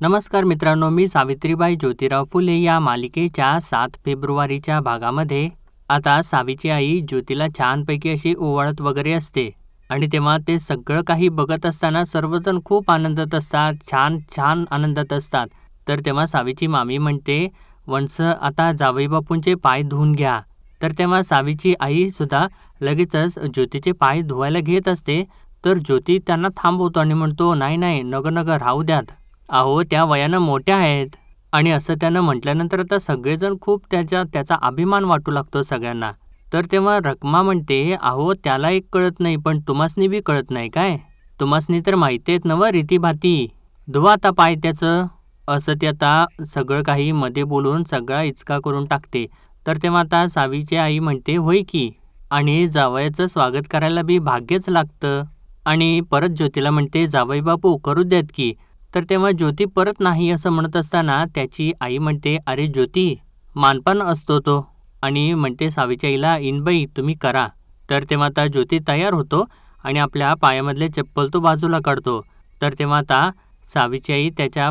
नमस्कार मित्रांनो, मी सावित्रीबाई ज्योतिराव फुले या मालिकेच्या 7 फेब्रुवारीच्या भागामध्ये आता सावीची आई ज्योतीला छानपैकी अशी ओवाळत वगैरे असते आणि तेव्हा ते सगळं काही बघत असताना सर्वजण खूप आनंदात असतात, छान छान आनंदात असतात. तर तेव्हा सावीची मामी म्हणते, "वंस आता जावई बापूंचे पाय धुवून घ्या." तर तेव्हा सावीची आई सुद्धा लगेचच ज्योतीचे पाय धुवायला घेत असते. तर ज्योती त्यांना थांबवतो आणि म्हणतो, "नाही नाही, नगं नगं, राहू द्यात. अहो, त्या वयानं मोठ्या आहेत." आणि असं त्यानं म्हटल्यानंतर आता सगळेजण खूप त्याचा अभिमान वाटू लागतो सगळ्यांना. तर तेव्हा रखमा म्हणते, "अहो, त्याला एक कळत नाही, पण तुम्हासनी बी कळत नाही काय? तुम्हासनी तर माहिती आहेत नव्ह रीतीभाती. धुवा आता पाय त्याचं." असं ते आता सगळं काही मध्ये बोलून सगळा इचका करून टाकते. तर तेव्हा आता सावीची आई म्हणते, "होय की, आणि जावयाचं स्वागत करायला बी भाग्यच लागतं." आणि परत ज्योतीला म्हणते, "जावई बापू करू द्यात की." तर तेव्हा ज्योती परत नाही असं म्हणत असताना त्याची आई म्हणते, "अरे ज्योती, मानपान असतो तो." आणि म्हणते सावीच्या आईला, "इनबाई तुम्ही करा." तर तेव्हा आता ज्योती तयार होतो आणि आपल्या पायामधले चप्पल तो बाजूला काढतो. तर तेव्हा आता सावीची आई त्याच्या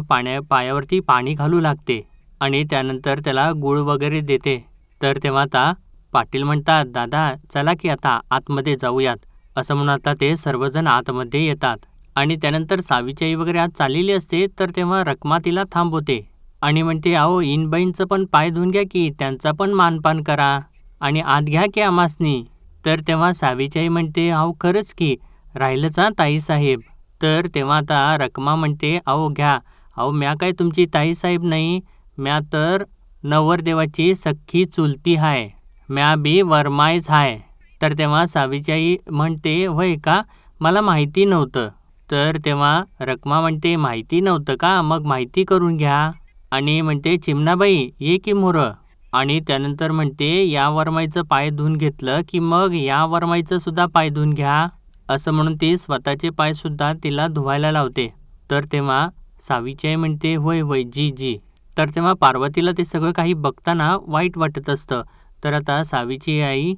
पायावरती पाणी घालू लागते आणि त्यानंतर त्याला गूळ वगैरे देते. तर तेव्हा आता पाटील म्हणतात, "दादा चला की आता आतमध्ये जाऊयात." असं म्हणून आता ते सर्वजण आतमध्ये येतात. आणि त्यानंतर सावीची आई वगैरे आत चाललेली असते. तर तेव्हा रखमा तिला थांबवते आणि म्हणते, "अहो, इनबाईंचं पण पाय धुवून घ्या की, त्यांचा पण मानपान करा आणि आत घ्या की आम्हासनी." तर तेव्हा सावीची आई म्हणते, "अहो खरंच की, राहिलंच हां ताईसाहेब." तर तेव्हा आता रखमा म्हणते, "अहो घ्या. अहो म्या काय तुमची ताईसाहेब नाही, म्या तर नवरदेवाची सख्खी चुलती हाय. म्या बी वरमायच हाय." तर तेव्हा सावीची आई म्हणते, "होय का? मला माहिती नव्हतं." तर तेव्हा रखमा म्हणते, "माहिती नव्हतं का? मग माहिती करून घ्या." आणि म्हणते, "चिमणाबाई ये की मोरं." आणि त्यानंतर म्हणते, "या वरमाईचं पाय धुवून घेतलं की मग या वरमाईचं सुद्धा पाय धुवून घ्या." असं म्हणून ती स्वतःचे पाय सुद्धा तिला धुवायला लावते. तर तेव्हा सावीची आई म्हणते, "होय होय, जी जी." तर तेव्हा पार्वतीला ते सगळं काही बघताना वाईट वाटत असतं. तर आता सावीची आई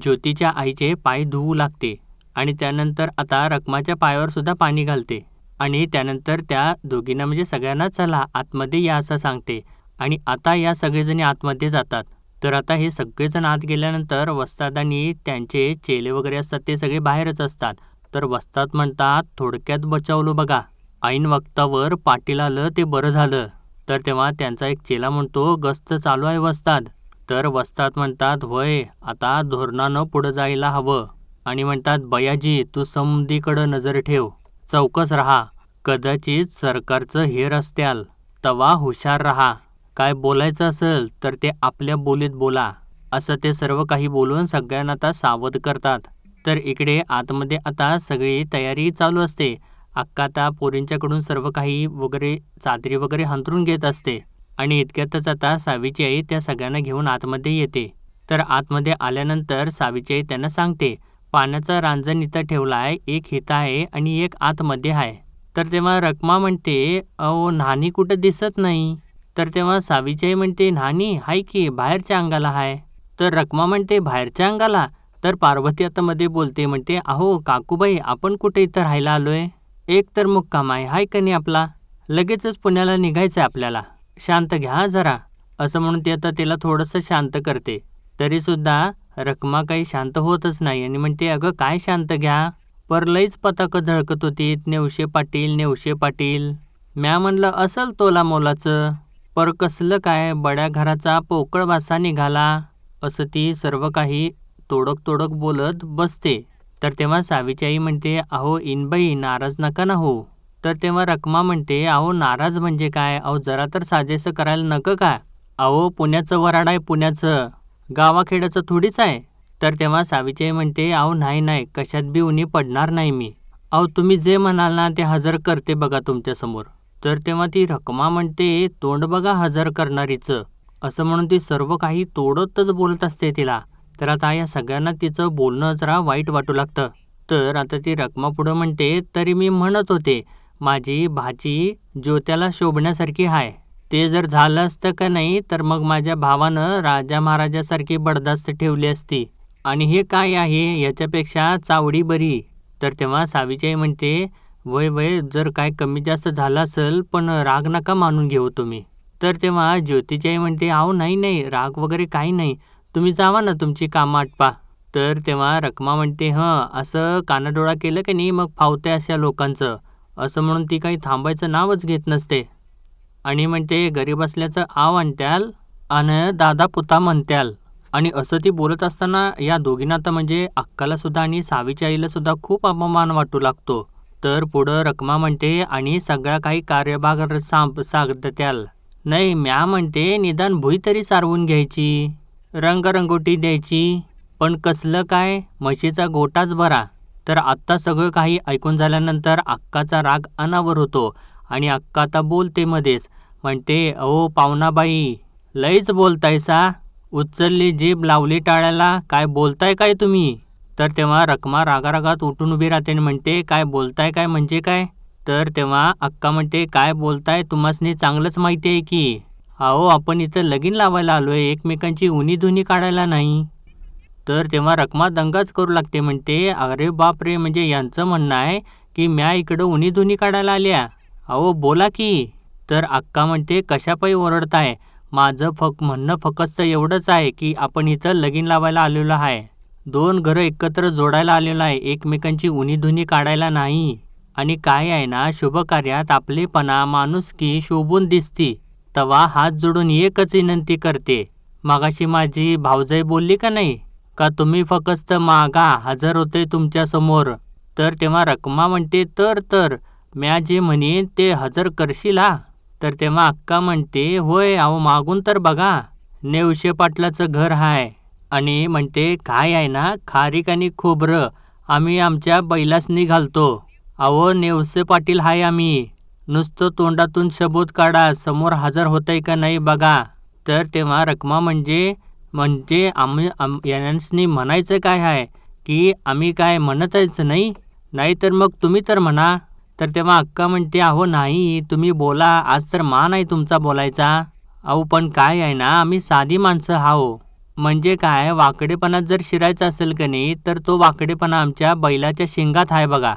ज्योतीच्या आईचे पाय धुवू लागते आणि त्यानंतर आता रखमाच्या पायावर सुद्धा पाणी घालते आणि त्यानंतर त्या दोघींना म्हणजे सगळ्यांना चला आतमध्ये या असं सांगते आणि आता या सगळेजणी आतमध्ये जातात. तर आता हे सगळेजण आत गेल्यानंतर वस्ताद आणि त्यांचे चेले वगैरे असतात ते सगळे बाहेरच असतात. तर वस्ताद म्हणतात, "थोडक्यात बचावलो बघा. ऐन वक्तावर पाटील आलं ते बरं झालं." तर तेव्हा त्यांचा एक चेला म्हणतो, "गस्त चालू आहे वस्ताद." तर वस्ताद म्हणतात, "होय, आता धोरणानं पुढं जायला हवं." आणि म्हणतात, "बयाजी तू समधीकडं नजर ठेव, चौकस राहा. कदाचित सरकारचं हेर असत्याल, तवा हुशार राहा. काय बोलायचं असेल तर ते आपल्या बोलीत बोला." असं ते सर्व काही बोलून सगळ्यांना आता सावध करतात. तर इकडे आतमध्ये आता सगळी तयारी चालू असते. अक्का आता पोरींच्याकडून सर्व काही वगैरे चादरी वगैरे अंथरून घेत असते आणि इतक्यातच आता सावीची आई त्या सगळ्यांना घेऊन आतमध्ये येते. तर आतमध्ये आल्यानंतर सावीची आई त्यांना सांगते, "पाण्याचा रांजण इथं ठेवला आहे, एक इथं आहे आणि एक आतमध्ये आहे." तर तेव्हा रखमा म्हणते, "अहो न्हाणी कुठं दिसत नाही." तर तेव्हा सावीची आई म्हणते, "न्हाणी हाय की, बाहेरच्या अंगाला हाय." तर रखमा म्हणते, "बाहेरच्या अंगाला?" तर पार्वती आता मध्ये बोलते, म्हणते, "अहो काकूबाई, आपण कुठे इथं राहायला आलोय? एक तर मुक्काम आहे, हाय का नाही आपला? लगेचच पुण्याला निघायचं आहे आपल्याला. शांत घ्या हा जरा." असं म्हणून ती आता तिला थोडंसं शांत करते. तरीसुद्धा रखमा काही शांत होतच नाही आणि म्हणते, "अगं काय शांत घ्या? पर लईच पताकं झळकत होती, नेवशे पाटील, नेवशे पाटील." म्या म्हणलं, "असल तोला मोलाचं, पर कसलं काय बड्या घराचा पोकळ वासा निघाला." असं ती सर्व काही तोडक तोडक बोलत बसते. तर तेव्हा सावीची आई म्हणते, "अहो इनबाई नाराज नका ना हो." तर तेव्हा रखमा म्हणते, "अहो नाराज म्हणजे काय? अहो जरा तर साजेसं करायला नको का? अहो पुण्याचं वराड आहे पुण्याचं, गावाखेड्याचं थोडीच आहे." तर तेव्हा सावीची आई म्हणते, "अहो नाही नाही, कशात बी उनी पडणार नाही मी. अहो तुम्ही जे म्हणाल ना ते हजर करते बघा तुमच्यासमोर." तर तेव्हा ती रखमा म्हणते, "तोंड बघा हजर करणारीचं." असं म्हणून ती सर्व काही तोडतच बोलत असते तिला. तर आता या सगळ्यांना तिचं बोलणं जरा वाईट वाटू लागतं. तर आता ती रखमा पुढं म्हणते, "तरी मी म्हणत होते, माझी भाची ज्योत्याला शोभण्यासारखी आहे. ते जर झालं असतं का नाही तर मग माझ्या भावानं राजा महाराजासारखी बडदास्त ठेवली असती. आणि हे काय आहे, याच्यापेक्षा चावडी बरी." तर तेव्हा सावीची आई म्हणते, वय वय जर काय कमी जास्त झालं असेल पण राग नका मानून घेऊ तुम्ही. तर तेव्हा ज्योतीची आई म्हणते, अहो नाही नाही राग वगैरे काही नाही. तुम्ही जावा ना तुमची कामं आटपा. तर तेव्हा रखमा म्हणते, हं असं कानाडोळा केलं की नाही मग फावतंय अशा लोकांचं. असं म्हणून ती काही थांबायचं नावच घेत नसते. आणि म्हणते गरीब असल्याचं आव आणत्याल आणि दादा पुता म्हणत्याल. आणि असं ती बोलत असताना या दोघींना तर म्हणजे अक्काला सुद्धा आणि सावीच्या आईला सुद्धा खूप अपमान वाटू लागतो. तर पुढं रखमा म्हणते आणि सगळा काही कार्यभाग सांगत्याल. नाही म्या म्हणते निदान भुई तरी सारवून घ्यायची, रंगरंगोटी द्यायची, पण कसलं काय म्हशीचा गोटाच बरा. तर आत्ता सगळं काही ऐकून झाल्यानंतर अक्काचा राग अनावर होतो आणि अक्का आता बोलते मध्येच. म्हणते, अहो पाहुणाबाई लईच बोलतायसा, उचलली जीभ लावली टाळ्याला, काय बोलताय काय तुम्ही? तर तेव्हा रखमा रागारागात उठून उभी राहते आणि म्हणते, काय बोलताय काय म्हणजे काय? तर तेव्हा अक्का म्हणते, काय बोलताय तुम्हासनी चांगलंच माहिती आहे की. अहो आपण इथं लगीन लावायला आलोय, एकमेकांची उनी-धुनी काढायला नाही. तर तेव्हा रखमा दंगाच करू लागते. म्हणते, अरे बाप रे, म्हणजे यांचं म्हणणं आहे की म्या इकडं उनी-धुनी काढायला आल्या. अहो बोला की. तर अक्का म्हणते, कशापायी ओरडताय? माझं म्हणणं फक्त एवढंच आहे की आपण इथं लगीन लावायला आलेलो आहे. 2 घरं एकत्र जोडायला आलेलो आहे, एकमेकांची उनी-धुनी काढायला नाही. आणि काय आहे ना, शुभ कार्यात आपलेपणा माणुसकी शोभून दिसती. तवा हात जोडून एकच विनंती करते. मगाशी माझी भावजाई बोलली का नाही, का तुम्ही फक्त मागा, हजर होते तुमच्या समोर. तर तेव्हा रखमा म्हणते, तर म्या जे म्हणेन ते हजर करशील हा? तर तेव्हा अक्का म्हणते, होय अहो मागून तर बघा, नेवशे पाटलाचं घर हाय. आणि म्हणते, काय आहे ना, खारीक आणि खोबरं आम्ही आमच्या बैलासनी घालतो. अहो नेवसे पाटील हाय आम्ही. नुसतं तोंडातून सबूत काढा, समोर हजर होतंय का नाही बघा. तर तेव्हा रखमा म्हणजे म्हणजे आम्ही यांसनी म्हणायचं काय आहे की आम्ही काय म्हणतच नाही, नाहीतर मग तुम्ही तर म्हणा. तर तेव्हा अक्का म्हणते, अहो नाही तुम्ही बोला, आज तर मान आहे तुमचा बोलायचा. अहो पण काय आहे ना, आम्ही साधी माणसं हाओ. म्हणजे काय वाकडेपणात जर शिरायचं असेल का नाही, तर तो वाकडेपणा आमच्या बैलाच्या शिंगात आहे बघा.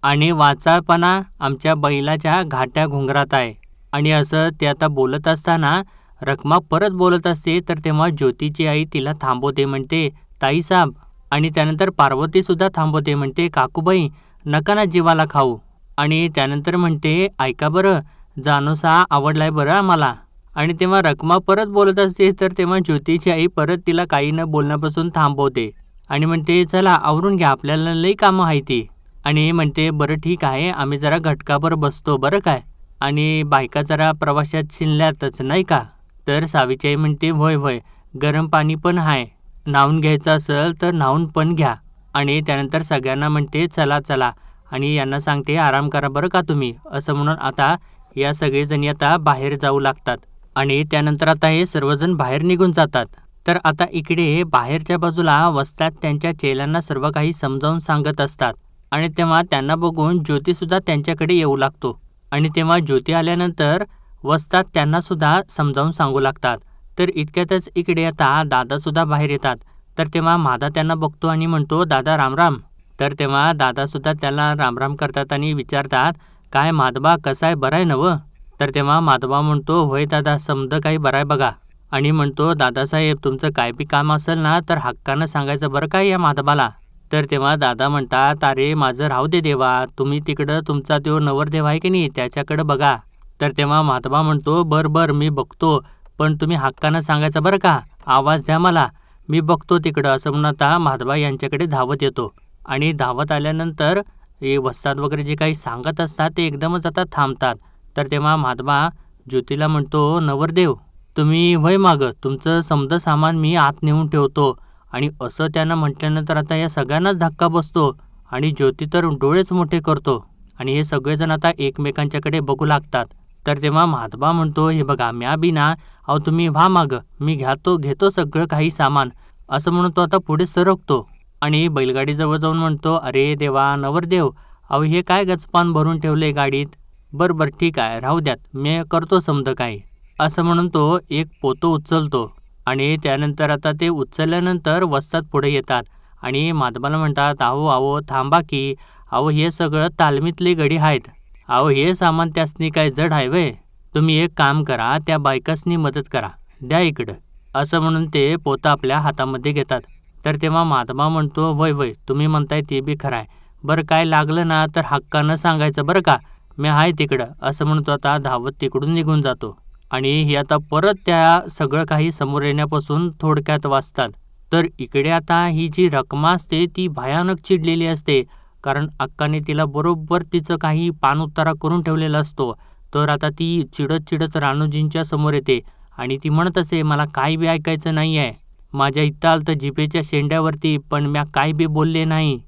आणि वाचाळपणा आमच्या बैलाच्या घाट्या घुंगरात आहे. आणि असं ते आता बोलत असताना रखमा परत बोलत असते. तर तेव्हा ज्योतीची आई तिला थांबवते. म्हणते, ताईसाब. आणि त्यानंतर पार्वती सुद्धा थांबवते. म्हणते, काकूबाई नका ना जीवाला खाऊ. आणि त्यानंतर म्हणते, ऐका बरं, जानोसा आवडलाय बरं आम्हाला. आणि तेव्हा रखमा परत बोलत असते. तर तेव्हा ज्योतीची आई परत तिला काही न बोलण्यापासून थांबवते आणि म्हणते, चला आवरून घ्या, आपल्याला लई कामं आहे ती. आणि म्हणते, बरं ठीक आहे, आम्ही जरा घटकाभर बसतो बरं काय. आणि बायका जरा प्रवासात शिनल्यातच नाही का. तर सावीची आई म्हणते, होय होय, गरम पाणी पण आहे, न्हावून घ्यायचं असेल तर न्हावून पण घ्या. आणि त्यानंतर सगळ्यांना म्हणते, चला चला, आणि यांना सांगते, आराम करा बरं का तुम्ही. असं म्हणून आता या सगळेजणी आता बाहेर जाऊ लागतात. आणि त्यानंतर आता हे सर्वजण बाहेर निघून जातात. तर आता इकडे बाहेरच्या बाजूला वस्तात त्यांच्या चेल्यांना सर्व काही समजावून सांगत असतात. आणि तेव्हा त्यांना बघून ज्योतीसुद्धा त्यांच्याकडे येऊ लागतो. आणि तेव्हा ज्योती आल्यानंतर वस्तात त्यांना सुद्धा समजावून सांगू लागतात. तर इतक्यातच इकडे आता दादासुद्धा बाहेर येतात. तर तेव्हा मादा त्यांना बघतो आणि म्हणतो, दादा रामराम. तर तेव्हा दादासुद्धा त्याला रामराम करतात आणि विचारतात, काय माधबा कसा आहे, बरं आहे नवं? तर तेव्हा माधबा म्हणतो, होय दादा समद काही बरं आहे बघा. आणि म्हणतो, दादासाहेब तुमचं काय बी काम असेल ना तर हक्कानं सांगायचं बरं काय या माधबाला. तर तेव्हा दादा म्हणतात, अरे माझं राहू दे देवा, तुम्ही तिकडं तुमचा तो नवरदेव आहे की नाही त्याच्याकडं बघा. तर तेव्हा माधबा म्हणतो, बरं मी बघतो, पण तुम्ही हक्कानं सांगायचं बरं का, आवाज द्या मला, मी बघतो तिकडं. असं म्हणून आता माधबा यांच्याकडे धावत येतो. आणि धावत आल्यानंतर हे वस्ताद वगैरे जे काही सांगत असतात ते एकदमच आता थांबतात. तर तेव्हा माधबा ज्योतीला म्हणतो, नवरदेव तुम्ही वय मागं, तुमचं समद सामान मी आत नेऊन ठेवतो. आणि असं त्यानं म्हटल्यानंतर आता या सगळ्यांनाच धक्का बसतो. आणि ज्योती तर डोळेच मोठे करतो. आणि हे सगळेजण आता एकमेकांच्याकडे बघू लागतात. तर तेव्हा माधबा म्हणतो, हे बघा म्या बी ना, अहो तुम्ही व्हा मागं, मी घेतो सगळं काही सामान. असं म्हणून तो आता पुढे सरकतो. आणि बैलगाडीजवळ जाऊन म्हणतो, अरे देवा नवरदेव, अहो हे काय गचपान भरून ठेवले गाडीत. बरं ठीक आहे, राहू द्यात, मी करतो समद काही. असं म्हणून तो एक पोतं उचलतो. आणि त्यानंतर आता ते उचलल्यानंतर वस्ताद पुढे येतात. आणि माधबाला म्हणतात, अहो थांबा की, अहो हे सगळं तालमीतले गडी आहेत. अहो हे सामान त्यासनी काय जड आहे व्हय? तुम्ही एक काम करा, त्या बायकासनी मदत करा, द्या इकडं, असं म्हणून ते पोतं आपल्या हातामध्ये घेतात. तर तेव्हा महात्मा म्हणतो, वय वय तुम्ही म्हणताय ते बी खरं आहे. बरं काय लागलं ना तर हक्कानं सांगायचं बरं का, मी आहे तिकडं, असं म्हणतो. आता धावत तिकडून निघून जातो. आणि हे आता परत त्या सगळं काही समोर येण्यापासून थोडक्यात वाचतात. तर इकडे आता ही जी रखमा असते ती भयानक चिडलेली असते, कारण अक्काने तिला बरोबर तिचं काही पाणउतारा करून ठेवलेला असतो. तर आता ती चिडत चिडत राणूजींच्या समोर येते आणि ती म्हणत असे, मला काय बी ऐकायचं नाही आहे. माझ्या इथं आलं तर जिभेच्या शेंड्यावरती, पण म्या काय बी बोलले नाही.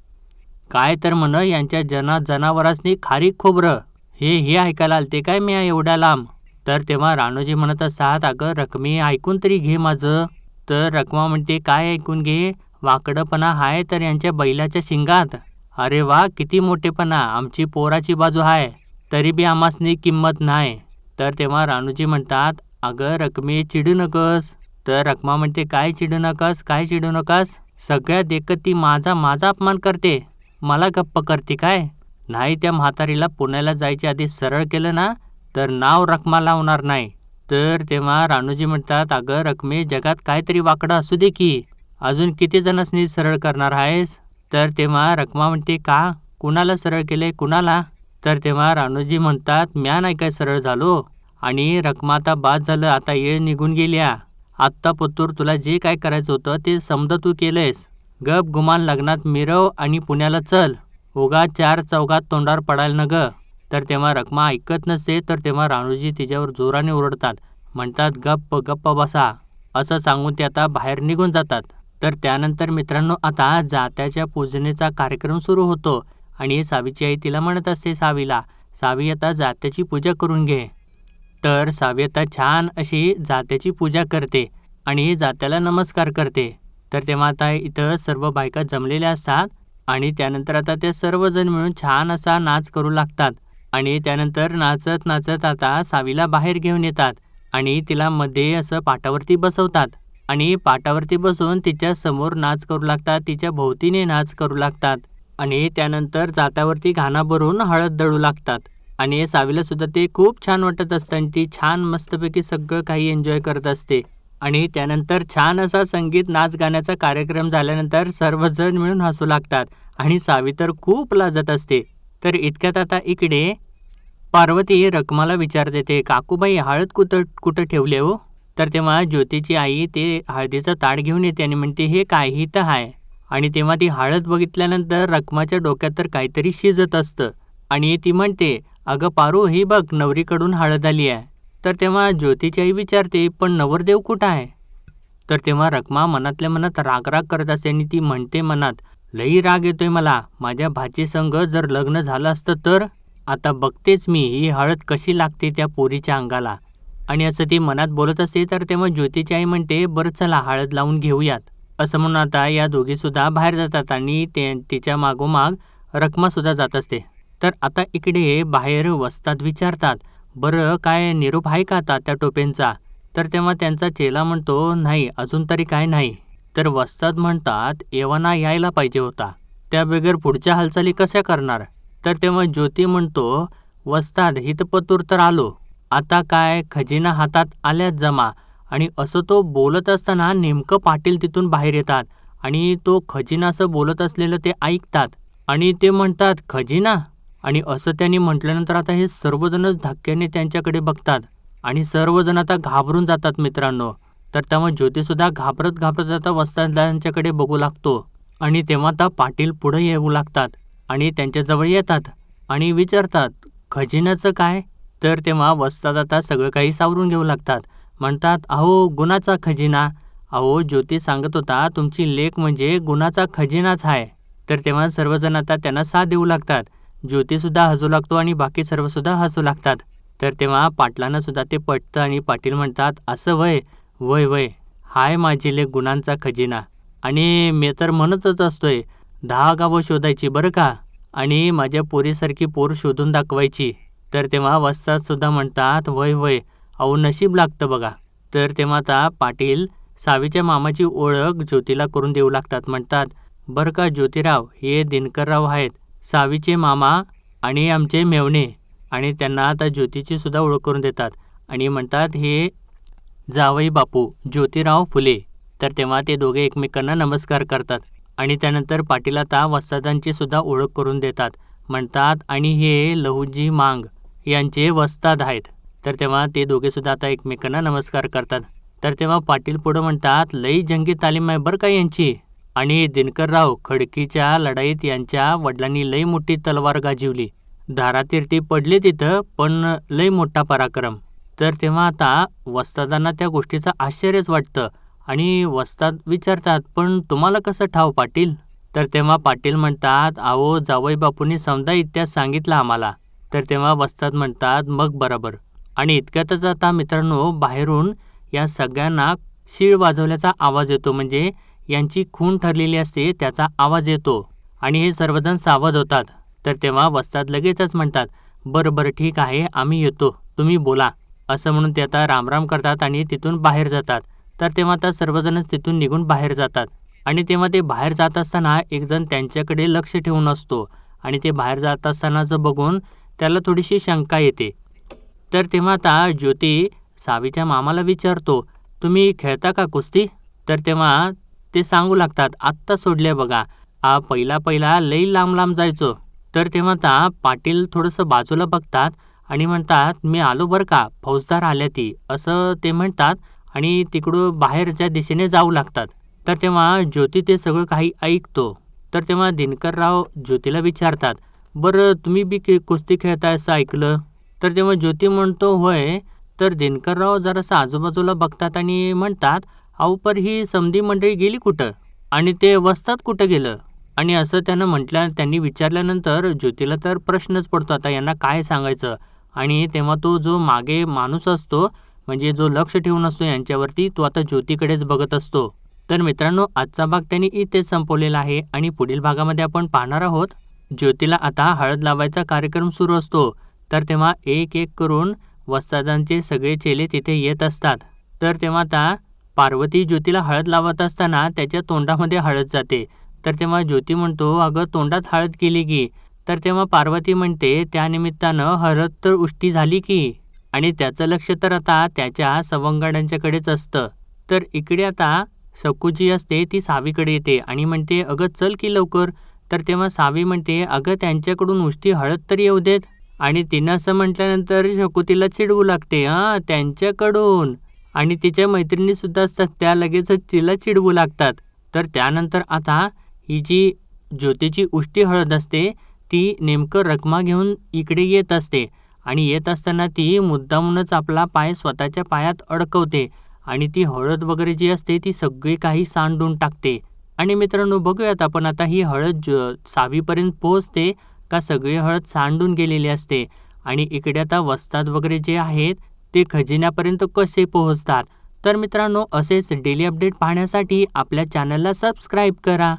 काय तर म्हण यांच्या जनावरांसनी खारीक खोबरं हे ऐकायला आलते काय म्या एवढ्या लांब. तर तेव्हा राणूजी म्हणत असतात, अगं रखमी ऐकून तरी घे माझं. तर रखमा म्हणते, काय ऐकून घे, वाकडपणा हाय तर यांच्या बैलाच्या शिंगात. अरे वा किती मोठेपणा, आमची पोराची बाजू हाय तरी बी आम्हासनी किंमत नाही. तर तेव्हा राणूजी म्हणतात, अगं रखमे चिडू नकस. तर रखमा म्हणते, काय चिडू नकस, काय चिडू नकस, सगळ्यात एकत ती माझा अपमान करते, मला गप्प करते काय. नाही त्या म्हातारीला पुण्याला जायच्या आधी सरळ केलं ना तर नाव रखमा लावणार नाही. तर तेव्हा राणूजी म्हणतात, अगं रखमे जगात काहीतरी वाकडं असू दे की, अजून किती जणांनी सरळ करणार आहेस. तर तेव्हा रखमा म्हणते, का कुणाला सरळ केले, कुणाला. तर तेव्हा राणूजी म्हणतात, म्या नाही काय सरळ झालो. आणि रखमा आता बाद झालं, आता येळ निघून गेल्या. आत्ता पुतूर तुला जे काय करायचं होतं ते समजा तू केलंयस. गप गुमान लग्नात मिरव आणि पुण्याला चल, उगा चार चौघात तोंडावर पडायला न ग. तर तेव्हा रखमा ऐकत नसते. तर तेव्हा राणूजी तिच्यावर जोराने ओरडतात, म्हणतात गप्प गप्प बसा, असं सांगून ते आता बाहेर निघून जातात. तर त्यानंतर मित्रांनो आता जात्याच्या पूजनेचा कार्यक्रम सुरू होतो आणि सावीची आई तिला म्हणत असते सावीला, सावी आता जात्याची पूजा करून घे. तर सावी आता छान अशी जात्याची पूजा करते आणि जात्याला नमस्कार करते. तर तेव्हा आता इथं सर्व बायका जमलेल्या असतात आणि त्यानंतर आता ते सर्वजण मिळून छान असा नाच करू लागतात. आणि त्यानंतर नाचत नाचत आता सावीला बाहेर घेऊन येतात आणि तिला मध्ये असं पाटावरती बसवतात आणि पाटावरती बसून तिच्या समोर नाच करू लागतात, तिच्या भोवतीने नाच करू लागतात आणि त्यानंतर जात्यावरती घाणा भरून हळद दळू लागतात. आणि सावीला सुद्धा ते खूप छान वाटत असतं आणि ती छान मस्तपैकी सगळं काही एन्जॉय करत असते. आणि त्यानंतर छान असा संगीत नाच गाण्याचा कार्यक्रम झाल्यानंतर सर्वजण मिळून हसू लागतात आणि सावी तर खूप लाजत असते. तर इतक्यात आता इकडे पार्वती रखमाला विचारते, ते काकूबाई हळद कुठं ठेवले हो. तर तेव्हा ज्योतीची आई ते हळदीचं ताट घेऊन येते आणि म्हणते, हे काय ही तर आहे. आणि तेव्हा ती हळद बघितल्यानंतर रखमाच्या डोक्यात तर काहीतरी शिजत असतं आणि ती म्हणते, अगं पारू ही बघ नवरीकडून हळद आली आहे. तर तेव्हा ज्योतीची आई विचारते, पण नवरदेव कुठं आहे. तर तेव्हा रखमा मनातल्या मनात राग करत असते आणि ती म्हणते मनात, लई राग येतोय मला, माझ्या भाचीसंग जर लग्न झालं असतं तर. आता बघतेच मी ही हळद कशी लागते त्या पोरीच्या अंगाला. आणि असं ती मनात बोलत असते. तर तेव्हा ज्योतीची आई म्हणते, बरं चला हळद लावून घेऊयात, असं म्हणून आता या दोघीसुद्धा बाहेर जातात आणि तिच्या मागोमाग रखमासुद्धा जात असते. तर आता इकडे बाहेर वस्तात विचारतात, बरं काय निरोप आहे का आता त्या टोपेंचा. तर तेव्हा त्यांचा चेला म्हणतो, नाही अजून तरी काय नाही. तर वस्तात म्हणतात, एव्हाना यायला पाहिजे होता, त्या बगैर पुढच्या हालचाली कशा करणार. तर तेव्हा ज्योती म्हणतो, वस्तात हितपतूर तर आलो, आता काय खजिना हातात आल्यात जमा. आणि असं तो बोलत असताना नेमकं पाटील तिथून बाहेर येतात आणि तो खजिना असं बोलत असलेलं ते ऐकतात आणि ते म्हणतात, खजिना. आणि असं त्यांनी म्हटल्यानंतर आता हे सर्वजणच धक्क्याने त्यांच्याकडे बघतात आणि सर्वजण आता घाबरून जातात मित्रांनो. तर तेव्हा ज्योतीसुद्धा घाबरत आता वस्तादांच्याकडे बघू लागतो आणि तेव्हा आता पाटील पुढे येऊ लागतात आणि त्यांच्याजवळ येतात आणि विचारतात, खजिन्याचं काय. तर तेव्हा वस्ताद आता सगळं काही सावरून घेऊ लागतात, म्हणतात, अहो गुणाचा खजिना, अहो ज्योती सांगत होता तुमची लेक म्हणजे गुणाचा खजिनाच आहे. तर तेव्हा सर्वजण आता त्यांना साथ देऊ लागतात. ज्योतीसुद्धा हसू लागतो आणि बाकी सर्वसुद्धा हसू लागतात. तर तेव्हा पाटलांना सुद्धा ते पटतं आणि पाटील म्हणतात, असं वय वय वय हाय माझी लेक गुणांचा खजिना. आणि मी तर म्हणतच असतोय 10 गावं शोधायची बरं का, आणि माझ्या पोरीसारखी पोर शोधून दाखवायची. तर तेव्हा वस्ताद सुद्धा म्हणतात, वय वय अहो नशीब लागतं बघा. तर तेव्हा आता पाटील सावीच्या मामाची ओळख ज्योतीला करून देऊ लागतात. म्हणतात, बरं का ज्योतिराव, हे दिनकरराव आहेत, सावीचे मामा आणि आमचे मेव्हणे आणि त्यांना आता ज्योतीची सुद्धा ओळख करून देतात आणि म्हणतात हे जावई बापू ज्योतिराव फुले. तर तेव्हा ते दोघे एकमेकांना नमस्कार करतात आणि त्यानंतर पाटील आता वस्तादांची सुद्धा ओळख करून देतात. म्हणतात आणि हे लहुजी मांग यांचे वस्ताद आहेत. तर तेव्हा ते दोघे सुद्धा आता एकमेकांना नमस्कार करतात. तर तेव्हा पाटील पुढं म्हणतात लई जंगी तालीम आहे बरं का यांची. आणि दिनकरराव खडकीच्या लढाईत यांच्या वडिलांनी लई मोठी तलवार गाजवली. धारातीर्थी पडले तिथं पण लई मोठा पराक्रम. तर तेव्हा आता वस्तादांना त्या गोष्टीचं आश्चर्यच वाटतं आणि वस्ताद विचारतात पण तुम्हाला कसं ठाव पाटील. तर तेव्हा पाटील म्हणतात अहो जावई बापूंनी समजा इतिहास सांगितला आम्हाला. तर तेव्हा वस्ताद म्हणतात मग बरोबर. आणि इतक्यातच आता मित्रांनो बाहेरून या सगळ्यांना शीळ वाजवल्याचा आवाज येतो, म्हणजे यांची खून ठरलेली असते त्याचा आवाज येतो आणि हे सर्वजण सावध होतात. तर तेव्हा वस्ताद लगेचच म्हणतात बरं बरं ठीक आहे आम्ही येतो तुम्ही बोला असं म्हणून ते आता रामराम करतात आणि तिथून बाहेर जातात. तर तेव्हा आता सर्वजणच तिथून निघून बाहेर जातात आणि तेव्हा ते बाहेर जात असताना एक जण त्यांच्याकडे लक्ष ठेवून असतो आणि ते बाहेर जात असतानाचं बघून त्याला थोडीशी शंका येते. तर तेव्हा आता ज्योती सावीच्या मामाला विचारतो तुम्ही खेळता का कुस्ती. तर तेव्हा ते सांगू लागतात आत्ता सोडले बघा, पहिला लई लांब लांब जायचो. तर तेव्हा आता पाटील थोडंसं बाजूला बघतात आणि म्हणतात मी आलो बरं का फौजदार आल्या ती असं ते म्हणतात आणि तिकडं बाहेरच्या दिशेने जाऊ लागतात. तर तेव्हा ज्योती ते सगळं काही ऐकतो. तर तेव्हा दिनकरराव ज्योतीला विचारतात बरं तुम्ही बी कुस्ती खेळताय असं ऐकलं. तर तेव्हा ज्योती म्हणतो होय. तर दिनकरराव जरासं आजूबाजूला बघतात आणि म्हणतात अहो पर ही समधी मंडळी गेली कुठं आणि ते वस्ताद कुठं गेलं. आणि असं त्यांनी विचारल्यानंतर ज्योतीला तर प्रश्नच पडतो आता यांना काय सांगायचं. आणि तेव्हा तो जो मागे माणूस असतो म्हणजे जो लक्ष ठेवून असतो यांच्यावरती तो आता ज्योतीकडेच बघत असतो. तर मित्रांनो आजचा भाग त्यांनी इथेच संपवलेला आहे आणि पुढील भागामध्ये आपण पाहणार आहोत ज्योतीला आता हळद लावायचा कार्यक्रम सुरू असतो. तर तेव्हा एक एक करून वस्तादांचे सगळे चेले तिथे येत असतात. तर तेव्हा आता पार्वती ज्योतीला हळद लावत असताना त्याच्या तोंडामध्ये हळद जाते. तर तेव्हा ज्योती म्हणतो अगं तोंडात हळद गेली की. तर तेव्हा पार्वती म्हणते त्यानिमित्तानं हळद तर उष्टी झाली की. आणि त्याचं लक्ष तर आता त्याच्या सवंगड्यांच्याकडेच असतं. तर इकडे आता शकू जी असते ती सावीकडे येते आणि म्हणते अगं चल की लवकर. तर तेव्हा सावी म्हणते अगं त्यांच्याकडून उष्टी हळद तरी येऊ देत. आणि तिनं असं म्हटल्यानंतर शकू तिला चिडवू लागते त्यांच्याकडून. आणि तिच्या मैत्रिणी सुद्धा असतात त्या लगेचच तिला चिडवू लागतात. तर त्यानंतर आता ही जी ज्योतीची उष्टी हळद असते ती नेमकं रकमा घेऊन इकडे येत असते आणि येत असताना ती मुद्दामूनच आपला पाय स्वतःच्या पायात अडकवते आणि ती हळद वगैरे जी असते ती सगळी काही सांडून टाकते. आणि मित्रांनो बघूयात आपण आता ही हळद सावीपर्यंत पोहोचते का सगळी हळद सांडून गेलेली असते. आणि इकडे आता वस्ताद वगैरे जे आहेत ते खजिन्यापर्यंत कसे पोहोचतात. तर मित्रांनो असेच डेली अपडेट पाहण्यासाठी आपल्या चॅनलला सबस्क्राईब करा.